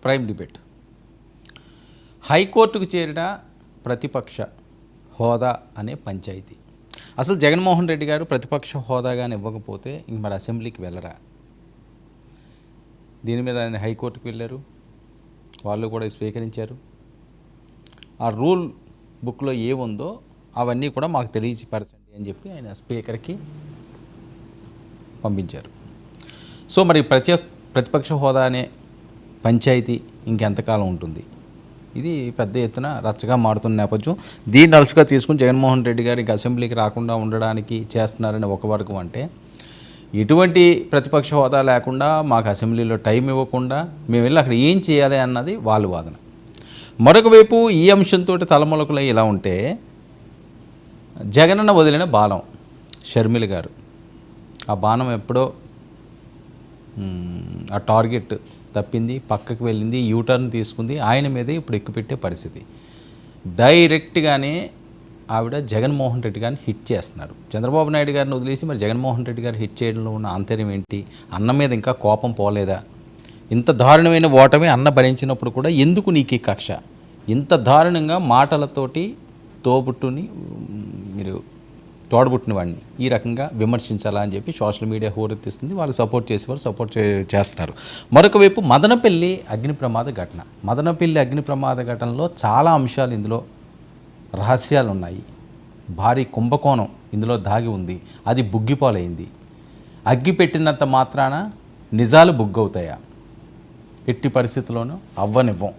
Prime debate. హైకోర్టుకు చేరిన ప్రతిపక్ష హోదా అనే పంచాయతీ. అసలు జగన్మోహన్ రెడ్డి గారు ప్రతిపక్ష హోదాగానే ఇవ్వకపోతే ఇంక మరి అసెంబ్లీకి వెళ్ళరా? దీని మీద ఆయన హైకోర్టుకు వెళ్ళారు, వాళ్ళు కూడా స్వీకరించారు. ఆ రూల్ బుక్లో ఏముందో అవన్నీ కూడా మాకు తెలియపరచండి అని చెప్పి ఆయన స్పీకర్కి పంపించారు. సో మరి ప్రతిపక్ష హోదా అనే పంచాయతీ ఇంకెంతకాలం ఉంటుంది? ఇది పెద్ద ఎత్తున రచ్చగా మారుతున్న నేపథ్యం. దీన్ని అలసుగా తీసుకుని జగన్మోహన్ రెడ్డి గారు ఇంక అసెంబ్లీకి రాకుండా ఉండడానికి చేస్తున్నారని ఒక వర్గం అంటే, ఎటువంటి ప్రతిపక్ష హోదా లేకుండా మాకు అసెంబ్లీలో టైం ఇవ్వకుండా మేము వెళ్ళి అక్కడ ఏం చేయాలి అన్నది వాళ్ళ వాదన. మరొక వైపు ఈ అంశంతో తలమొలకలు ఇలా ఉంటే, జగనన్న వదిలిన బాణం షర్మిల గారు, ఆ బాణం ఎప్పుడో ఆ టార్గెట్ తప్పింది, పక్కకు వెళ్ళింది, యూటర్న్ తీసుకుంది, ఆయన మీదే ఇప్పుడు ఎక్కుపెట్టే పరిస్థితి. డైరెక్ట్గానే ఆవిడ జగన్మోహన్ రెడ్డి గారిని హిట్ చేస్తున్నారు. చంద్రబాబు నాయుడు గారిని వదిలేసి మరి జగన్మోహన్ రెడ్డి గారు హిట్ చేయడంలో ఉన్న ఆంతర్యం ఏంటి? అన్న మీద ఇంకా కోపం పోలేదా? ఇంత దారుణమైన ఓటమి అన్న భరించినప్పుడు కూడా ఎందుకు నీకు ఈ కక్ష? ఇంత దారుణంగా మాటలతోటి తోబుట్టుని మీరు తోడబుట్టిన వాడిని ఈ రకంగా విమర్శించాలా అని చెప్పి సోషల్ మీడియా హోరెత్తిస్తుంది. వాళ్ళు సపోర్ట్ చేసేవారు సపోర్ట్ చేస్తున్నారు. మరొక వైపు మదనపల్లి అగ్ని ప్రమాద ఘటన. మదనపల్లి అగ్ని ప్రమాద ఘటనలో చాలా అంశాలు ఇందులో రహస్యాలు ఉన్నాయి. భారీ కుంభకోణం ఇందులో దాగి ఉంది. అది బుగ్గిపాలైంది. అగ్గి పెట్టినంత మాత్రాన నిజాలు బుగ్గవుతాయా? ఎట్టి పరిస్థితుల్లోనూ అవ్వనివ్వం.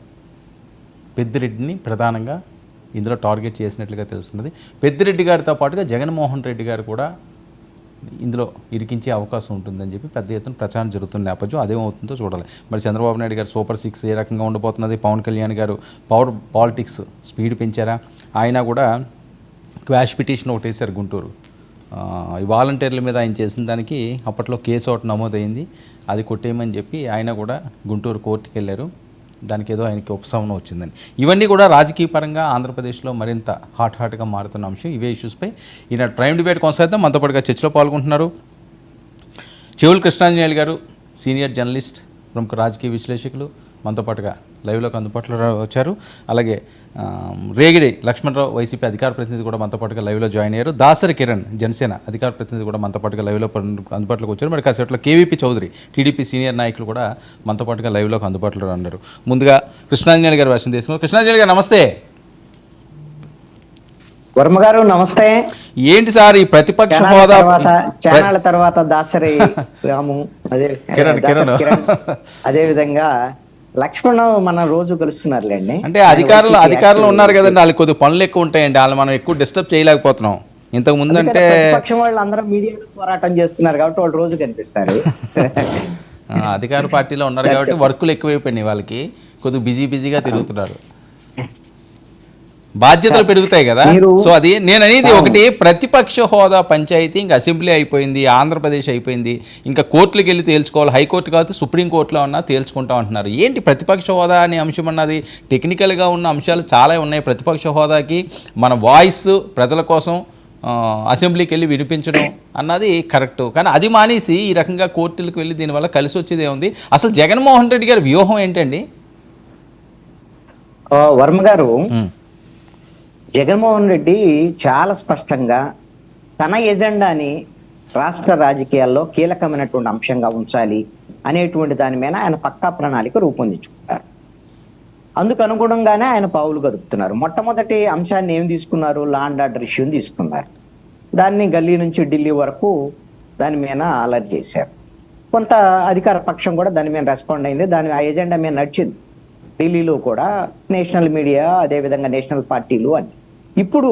పెద్దిరెడ్డిని ప్రధానంగా ఇందులో టార్గెట్ చేసినట్లుగా తెలుస్తున్నది. పెద్దిరెడ్డి గారితో పాటుగా జగన్మోహన్ రెడ్డి గారు కూడా ఇందులో ఇరికించే అవకాశం ఉంటుందని చెప్పి పెద్ద ఎత్తున ప్రచారం జరుగుతున్న నేపథ్యం. అదేమవుతుందో చూడాలి. మరి చంద్రబాబు నాయుడు గారు సూపర్ 6 ఏ రకంగా ఉండబోతున్నది? పవన్ కళ్యాణ్ గారు పాలిటిక్స్ స్పీడ్ పెంచారా? ఆయన కూడా క్వాష్ పిటిషన్ ఒకటి వేశారు గుంటూరు. ఈ వాలంటీర్ల మీద ఆయన చేసిన దానికి అప్పట్లో కేసు ఒకటి నమోదైంది. అది కొట్టేయమని చెప్పి ఆయన కూడా గుంటూరు కోర్టుకి వెళ్ళారు. దానికి ఏదో ఆయనకి ఉపశమనం వచ్చిందని. ఇవన్నీ కూడా రాజకీయ పరంగా ఆంధ్రప్రదేశ్లో మరింత హాట్గా మారుతున్న అంశం. ఇవే ఇష్యూస్పై ఈనాడు ప్రైమ్ డిబేట్ కొనసాగిద్దాం. మనతో పాటుగా చర్చలో పాల్గొంటున్నారు చెవులు కృష్ణాంజనేయులు గారు, సీనియర్ జర్నలిస్ట్, ప్రముఖ రాజకీయ విశ్లేషకులు, మనతో పాటుగా లైవ్లోకి అందుబాటులో వచ్చారు. అలాగే రేగిడి లక్ష్మణరావు, వైసీపీ అధికార ప్రతినిధి కూడా మనతో పాటుగా లైవ్లో జాయిన్ అయ్యారు. దాసరి కిరణ్, జనసేన అధికార ప్రతినిధి కూడా మనతో పాటుగా లైవ్లో అందుబాటులోకి వచ్చారు. మరి కాసేపట్లో కేవీపీ చౌదరి, టీడీపీ సీనియర్ నాయకులు కూడా మనతో పాటుగా లైవ్లోకి అందుబాటులో ఉన్నారు. ముందుగా కృష్ణాంజనేయులు గారు వర్షం తీసుకున్నారు. కృష్ణాంజనేయులు గారు నమస్తే. వర్మ గారు నమస్తే. ఏంటి సార్ ఈ ప్రతిపక్ష హోదా తర్వాత దాసరి రాము, కిరణ్ అదే విధంగా లక్ష్మణ్ మన రోజు కలుస్తున్నారులేండి. అంటే అధికారులు ఉన్నారు కదండి, వాళ్ళకి కొద్దిగా పనులు ఎక్కువ ఉంటాయండి. వాళ్ళు మనం ఎక్కువ డిస్టర్బ్ చేయలేకపోతున్నాం. ఇంతకు ముందు అంటే ప్రతిపక్షం వాళ్ళు అందరూ మీడియాలో పోరాటం చేస్తున్నారు కాబట్టి వాళ్ళు రోజు కనిపిస్తారు. అధికార పార్టీలో ఉన్నారు కాబట్టి వర్కులు ఎక్కువైపోయినాయి, వాళ్ళకి కొద్దిగా బిజీగా తిరుగుతున్నారు. బాధ్యతలు పెరుగుతాయి కదా. సో అది నేను అనేది ఒకటి, ప్రతిపక్ష హోదా పంచాయతీ ఇంకా అసెంబ్లీ అయిపోయింది, ఆంధ్రప్రదేశ్ అయిపోయింది, ఇంకా కోర్టులకు వెళ్ళి తేల్చుకోవాలి. హైకోర్టు కాదు సుప్రీంకోర్టులో ఉన్నా తేల్చుకుంటా ఉంటున్నారు. ఏంటి ప్రతిపక్ష హోదా అనే అంశం అన్నది? టెక్నికల్గా ఉన్న అంశాలు చాలా ఉన్నాయి. ప్రతిపక్ష హోదాకి మన వాయిస్ ప్రజల కోసం అసెంబ్లీకి వెళ్ళి వినిపించడం అన్నది కరెక్ట్. కానీ అది మానేసి ఈ రకంగా కోర్టులకు వెళ్ళి దీనివల్ల కలిసి వచ్చేది ఏముంది? అసలు జగన్మోహన్ రెడ్డి గారి వ్యూహం ఏంటండి? వర్మ గారు, జగన్మోహన్ రెడ్డి చాలా స్పష్టంగా తన ఎజెండాని రాష్ట్ర రాజకీయాల్లో కీలకమైనటువంటి అంశంగా ఉంచాలి అనేటువంటి దాని మీద ఆయన పక్కా ప్రణాళిక రూపొందించుకుంటారు. అందుకు అనుగుణంగానే ఆయన పావులు గడుపుతున్నారు. మొట్టమొదటి అంశాన్ని ఏం తీసుకున్నారు? లా అండ్ ఆర్డర్ ఇష్యూని తీసుకున్నారు. దాన్ని గల్లీ నుంచి ఢిల్లీ వరకు దాని మీద అలర్ట్ చేశారు. కొంత అధికార పక్షం కూడా దాని మీద రెస్పాండ్ అయింది. ఆ ఎజెండా మీద నడిచింది ఢిల్లీలో కూడా, నేషనల్ మీడియా, అదేవిధంగా నేషనల్ పార్టీలు అని. ఇప్పుడు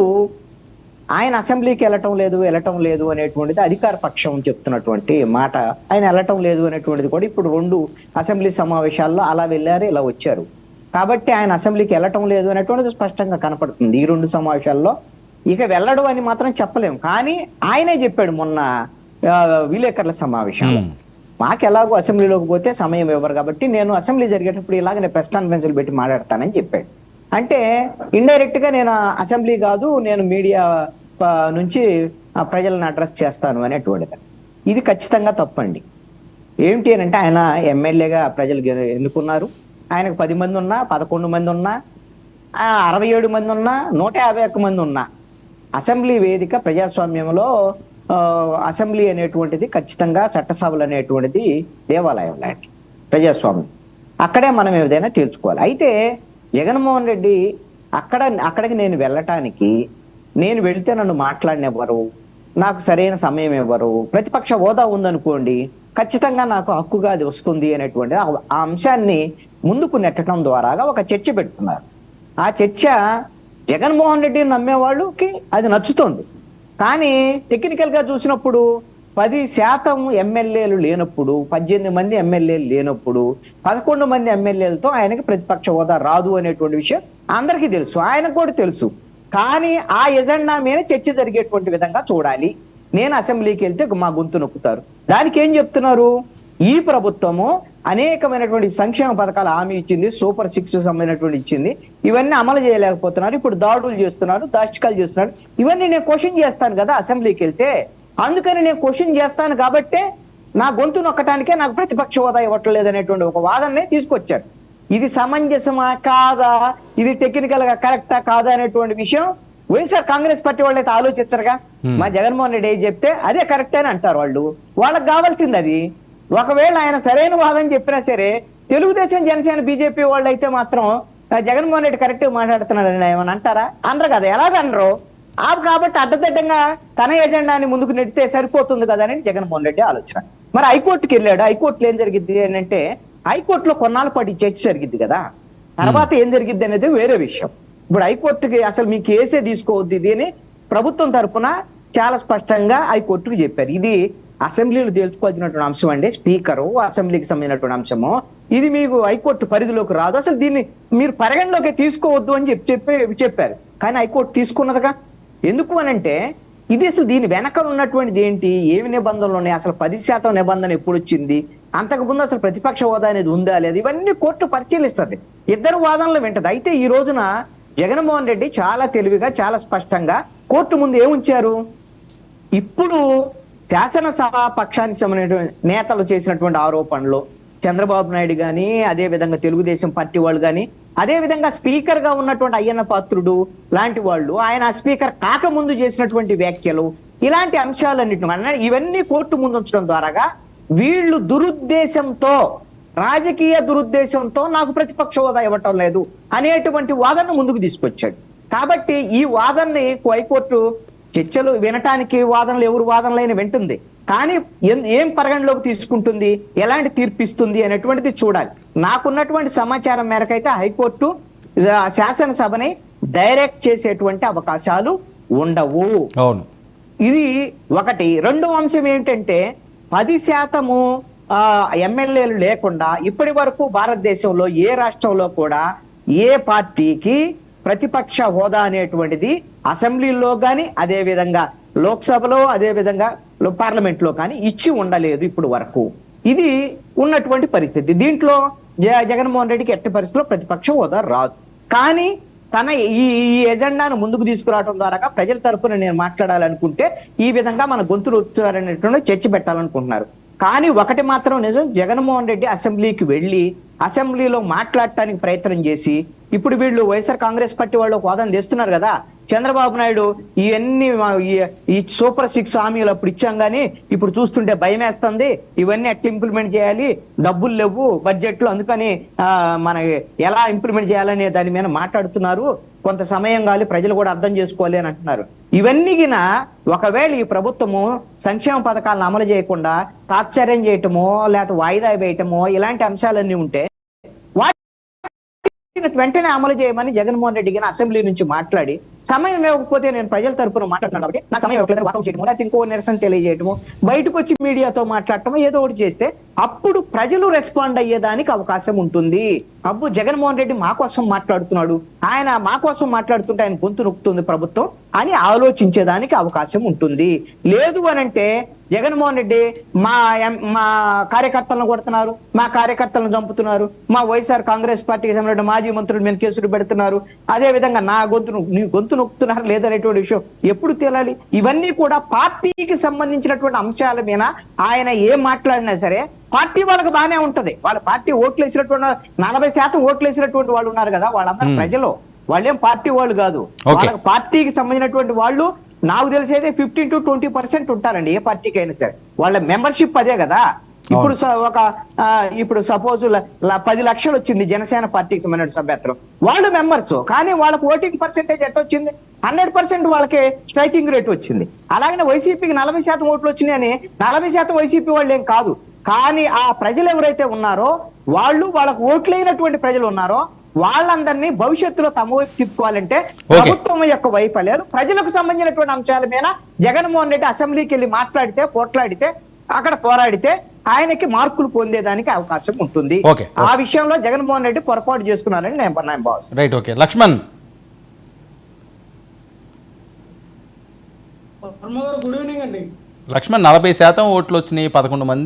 ఆయన అసెంబ్లీకి వెళ్ళటం లేదు అనేటువంటిది అధికార పక్షం చెప్తున్నటువంటి మాట. ఆయన వెళ్ళటం లేదు అనేటువంటిది కూడా ఇప్పుడు 2 అసెంబ్లీ సమావేశాల్లో అలా వెళ్ళారు, ఇలా వచ్చారు. కాబట్టి ఆయన అసెంబ్లీకి వెళ్ళటం లేదు అనేటువంటిది స్పష్టంగా కనపడుతుంది ఈ 2 సమావేశాల్లో. ఇక వెళ్ళడు అని మాత్రం చెప్పలేము. కానీ ఆయనే చెప్పాడు మొన్న విలేకరుల సమావేశంలో, మాకు ఎలాగో అసెంబ్లీలోకి పోతే సమయం ఇవ్వరు కాబట్టి నేను అసెంబ్లీ జరిగేటప్పుడు ఇలాగ ప్రెస్ కాన్ఫరెన్స్లు పెట్టి మాట్లాడతానని చెప్పాడు. అంటే ఇండైరెక్ట్ గా నేను అసెంబ్లీ కాదు, నేను మీడియా నుంచి ప్రజలను అడ్రస్ చేస్తాను అనేటువంటిది. ఇది ఖచ్చితంగా తప్పండి. ఏంటి అని అంటే, ఆయన ఎమ్మెల్యేగా ప్రజలు ఎన్నుకున్నారు, ఆయనకు 10 మంది ఉన్నా, 11 మంది ఉన్నా, 67 మంది ఉన్నా, 151 మంది ఉన్నా, అసెంబ్లీ వేదిక ప్రజాస్వామ్యంలో అసెంబ్లీ అనేటువంటిది ఖచ్చితంగా చట్టసభలు అనేటువంటిది దేవాలయం లాంటి ప్రజాస్వామ్యం. అక్కడే మనం ఏదైనా తీర్చుకోవాలి. అయితే జగన్మోహన్ రెడ్డి అక్కడికి నేను వెళ్ళటానికి, నేను వెళ్తే నన్ను మాట్లాడినెవ్వరు, నాకు సరైన సమయం ఇవ్వరు, ప్రతిపక్ష హోదా ఉందనుకోండి ఖచ్చితంగా నాకు హక్కుగా అది వస్తుంది అనేటువంటి ఆ అంశాన్ని ముందుకు నెట్టడం ద్వారా ఒక చర్చ పెడుతున్నారు. ఆ చర్చ జగన్మోహన్ రెడ్డిని నమ్మేవాళ్ళకి అది నచ్చుతుంది. కానీ టెక్నికల్ గా చూసినప్పుడు 10% ఎమ్మెల్యేలు లేనప్పుడు, 18 మంది ఎమ్మెల్యేలు లేనప్పుడు 11 మంది ఎమ్మెల్యేలతో ఆయనకి ప్రతిపక్ష హోదా రాదు అనేటువంటి విషయం అందరికీ తెలుసు, ఆయనకు కూడా తెలుసు. కానీ ఆ ఎజెండా మీద చర్చ జరిగేటువంటి విధంగా చూడాలి. నేను అసెంబ్లీకి వెళ్తే మా గొంతు నొక్కుతారు. దానికి ఏం చెప్తున్నారు? ఈ ప్రభుత్వము అనేకమైనటువంటి సంక్షేమ పథకాలు హామీ ఇచ్చింది, సూపర్ 6 సంబంధించినటువంటి ఇచ్చింది, ఇవన్నీ అమలు చేయలేకపోతున్నారు, ఇప్పుడు దాడులు చేస్తున్నారు, దాష్టికాలు చేస్తున్నారు. ఇవన్నీ నేను క్వశ్చన్ చేస్తాను కదా అసెంబ్లీకి వెళ్తే. అందుకని నేను క్వశ్చన్ చేస్తాను కాబట్టే నా గొంతు నొక్కటానికే నాకు ప్రతిపక్ష హోదా ఇవ్వట్లేదు అనేటువంటి ఒక వాదననే తీసుకొచ్చారు. ఇది సమంజసమా కాదా, ఇది టెక్నికల్ గా కరెక్టా కాదా అనేటువంటి విషయం వైఎస్ఆర్ కాంగ్రెస్ పార్టీ వాళ్ళు అయితే ఆలోచించరుగా. మా జగన్మోహన్ రెడ్డి ఏం చెప్తే అదే కరెక్ట్ అని అంటారు వాళ్ళు. వాళ్ళకి కావాల్సింది అది. ఒకవేళ ఆయన సరైన వాదన చెప్పినా సరే తెలుగుదేశం, జనసేన, బీజేపీ వాళ్ళు అయితే మాత్రం జగన్మోహన్ రెడ్డి కరెక్ట్ మాట్లాడుతున్నారని ఏమని అంటారా? అనరు కదా. ఎలాగనరు? కాబట్టి అడ్డదిడ్డంగా తన ఎజెండాని ముందుకు నెడితే సరిపోతుంది కదా అని జగన్మోహన్ రెడ్డి ఆలోచన. మరి హైకోర్టుకి వెళ్ళాడు. హైకోర్టులో ఏం జరిగింది అని అంటే, హైకోర్టులో కొన్నాళ్ళ పాటు చర్చ జరిగింది కదా, తర్వాత ఏం జరిగింది అనేది వేరే విషయం. ఇప్పుడు హైకోర్టుకి అసలు మీ కేసే తీసుకోవద్దు ఇది అని ప్రభుత్వం తరఫున చాలా స్పష్టంగా హైకోర్టుకు చెప్పారు. ఇది అసెంబ్లీలో తేల్చుకోవాల్సినటువంటి అంశం అండి, స్పీకరు అసెంబ్లీకి సంబంధించినటువంటి అంశము, ఇది మీకు హైకోర్టు పరిధిలోకి రాదు, అసలు దీన్ని మీరు పరిగణలోకి తీసుకోవద్దు అని చెప్పారు. కానీ హైకోర్టు తీసుకున్నదిగా. ఎందుకు అనంటే ఇది అసలు దీని వెనక ఉన్నటువంటిది ఏంటి, ఏమి నిబంధనలు ఉన్నాయి, అసలు 10% నిబంధన ఎప్పుడు వచ్చింది, అంతకుముందు అసలు ప్రతిపక్ష హోదా అనేది ఉందా లేదు, ఇవన్నీ కోర్టు పరిశీలిస్తుంది. ఇద్దరు వాదనలు వింటది. అయితే ఈ రోజున జగన్మోహన్ రెడ్డి చాలా తెలివిగా, చాలా స్పష్టంగా కోర్టు ముందు ఏముంచారు, ఇప్పుడు శాసనసభ పక్షానికి సంబంధించిన నేతలు చేసినటువంటి ఆరోపణలు, చంద్రబాబు నాయుడు కానీ, అదే విధంగా తెలుగుదేశం పార్టీ వాళ్ళు కానీ, అదే విధంగా స్పీకర్ గా ఉన్నటువంటి అయ్యన్న పాత్రుడు లాంటి వాళ్ళు, ఆయన స్పీకర్ కాకముందు చేసినటువంటి వ్యాఖ్యలు, ఇలాంటి అంశాలన్నింటినీ ఇవన్నీ కోర్టు ముందు ఉంచడం ద్వారా వీళ్ళు దురుద్దేశంతో, రాజకీయ దురుద్దేశంతో నాకు ప్రతిపక్ష హోదా ఇవ్వటం లేదు అనేటువంటి వాదనను ముందుకు తీసుకొచ్చాడు. కాబట్టి ఈ వాదనని హైకోర్టు చర్చలు వినటానికి వాదనలు ఎవరు వాదనలైన వింటుంది, కానీ ఏం పరిగణలోకి తీసుకుంటుంది, ఎలాంటి తీర్పిస్తుంది అనేటువంటిది చూడాలి. నాకున్నటువంటి సమాచారం మేరకైతే హైకోర్టు శాసనసభని డైరెక్ట్ చేసేటువంటి అవకాశాలు ఉండవు. అవును, ఇది ఒకటి. రెండో అంశం ఏంటంటే 10% ఎమ్మెల్యేలు లేకుండా ఇప్పటి వరకు భారతదేశంలో ఏ రాష్ట్రంలో కూడా ఏ పార్టీకి ప్రతిపక్ష హోదా అనేటువంటిది అసెంబ్లీలో కానీ, అదే విధంగా లోక్సభలో, అదే విధంగా పార్లమెంట్ లో కానీ ఇచ్చి ఉండలేదు ఇప్పుడు వరకు. ఇది ఉన్నటువంటి పరిస్థితి. దీంట్లో జగన్మోహన్ రెడ్డికి ఎట్టి పరిస్థితిలో ప్రతిపక్ష హోదా రాదు. కానీ తన ఈ ఎజెండాను ముందుకు తీసుకురావడం ద్వారా ప్రజల తరఫున నేను మాట్లాడాలనుకుంటే ఈ విధంగా మన గొంతులు అనేటువంటి చర్చ పెట్టాలనుకుంటున్నారు. కానీ ఒకటి మాత్రం నిజం, జగన్మోహన్ రెడ్డి అసెంబ్లీకి వెళ్ళి అసెంబ్లీలో మాట్లాడటానికి ప్రయత్నం చేసి, ఇప్పుడు వీళ్ళు వైఎస్ఆర్ కాంగ్రెస్ పార్టీ వాళ్ళు వాదన చేస్తున్నారు కదా, చంద్రబాబు నాయుడు ఇవన్నీ ఈ సూపర్ 6 హామీలు అప్పుడు ఇచ్చాం కానీ ఇప్పుడు చూస్తుంటే భయం వేస్తుంది, ఇవన్నీ ఎట్లా ఇంప్లిమెంట్ చేయాలి, డబ్బులు లేవు బడ్జెట్ లో, అందుకని మనకి ఎలా ఇంప్లిమెంట్ చేయాలనే దాని మీద మాట్లాడుతున్నారు, కొంత సమయం కావాలి, ప్రజలు కూడా అర్థం చేసుకోవాలి అని అంటున్నారు. ఇవన్నీ ఒకవేళ ఈ ప్రభుత్వము సంక్షేమ పథకాలను అమలు చేయకుండా తాత్సర్యం చేయటమో లేకపోతే వాయిదా వేయటమో ఇలాంటి అంశాలన్నీ ఉంటే వెంటనే అమలు చేయమని జగన్మోహన్ రెడ్డి గారిని అసెంబ్లీ నుంచి మాట్లాడి, సమయం ఇవ్వకపోతే నేను ప్రజల తరపున మాట్లాడుతున్నాను కాబట్టి నా సమయం ఇవ్వలేదు వాకౌట్ చేయటమో లేకపోతే ఇంకో నిరసన తెలియజేయటమో, బయటకు వచ్చి మీడియాతో మాట్లాడటమో ఏదో ఒకటి చేస్తే అప్పుడు ప్రజలు రెస్పాండ్ అయ్యేదానికి అవకాశం ఉంటుంది. అప్పుడు జగన్మోహన్ రెడ్డి మా కోసం మాట్లాడుతున్నాడు, ఆయన మా కోసం మాట్లాడుతుంటే ఆయన గొంతు నొక్కుతుంది ప్రభుత్వం అని ఆలోచించేదానికి అవకాశం ఉంటుంది. లేదు అనంటే జగన్మోహన్ రెడ్డి మా కార్యకర్తలను కొడుతున్నారు, మా కార్యకర్తలను చంపుతున్నారు, మా వైఎస్ఆర్ కాంగ్రెస్ పార్టీకి సంబంధించిన మాజీ మంత్రులు మీద కేసులు పెడుతున్నారు, అదే విధంగా నీ గొంతు నొక్కుతున్నారు లేదనేటువంటి విషయం ఎప్పుడు తేలాలి? ఇవన్నీ కూడా పార్టీకి సంబంధించినటువంటి అంశాల మీద ఆయన ఏం మాట్లాడినా సరే పార్టీ వాళ్ళకి బాగానే ఉంటది. వాళ్ళ పార్టీ ఓట్లు వేసినటువంటి 40% ఓట్లు వేసినటువంటి వాళ్ళు ఉన్నారు కదా, వాళ్ళందరూ ప్రజలు, వాళ్ళేం పార్టీ వాళ్ళు కాదు. వాళ్ళకి పార్టీకి సంబంధించినటువంటి వాళ్ళు నాకు తెలిసి అయితే 15 to 20% ఉంటారండి ఏ పార్టీకి అయినా సరే. వాళ్ళ మెంబర్షిప్ అదే కదా. ఇప్పుడు ఇప్పుడు సపోజ్ 10 లక్షలు వచ్చింది జనసేన పార్టీకి సంబంధించిన సభ్యత్వం, వాళ్ళు మెంబర్స్, కానీ వాళ్ళకి ఓటింగ్ పర్సెంటేజ్ ఎట్లా వచ్చింది? 100% వాళ్ళకి స్ట్రైకింగ్ రేట్ వచ్చింది. అలాగనే వైసీపీకి 40% ఓట్లు వచ్చినాయని 40% వైసీపీ వాళ్ళు ఏం కాదు. కానీ ఆ ప్రజలు ఎవరైతే ఉన్నారో వాళ్ళకు ఓట్లైనటువంటి ప్రజలు ఉన్నారో వాళ్ళందరినీ భవిష్యత్తులో తమ వైపు తిప్పుకోవాలంటే ప్రభుత్వం యొక్క వైఫల్యాలు, ప్రజలకు సంబంధించినటువంటి అంశాల మీద జగన్మోహన్ రెడ్డి అసెంబ్లీకి వెళ్ళి మాట్లాడితే, పోట్లాడితే, అక్కడ పోరాడితే ఆయనకి మార్కులు పొందేదానికి అవకాశం ఉంటుంది. ఆ విషయంలో జగన్మోహన్ రెడ్డి పొరపాటు చేసుకున్నారని నేను భావిస్తున్నాను. Right, okay. Lakshman, good evening అండి. లక్ష్మణ్, 40% ఓట్లు వచ్చినాయి, 11 మంది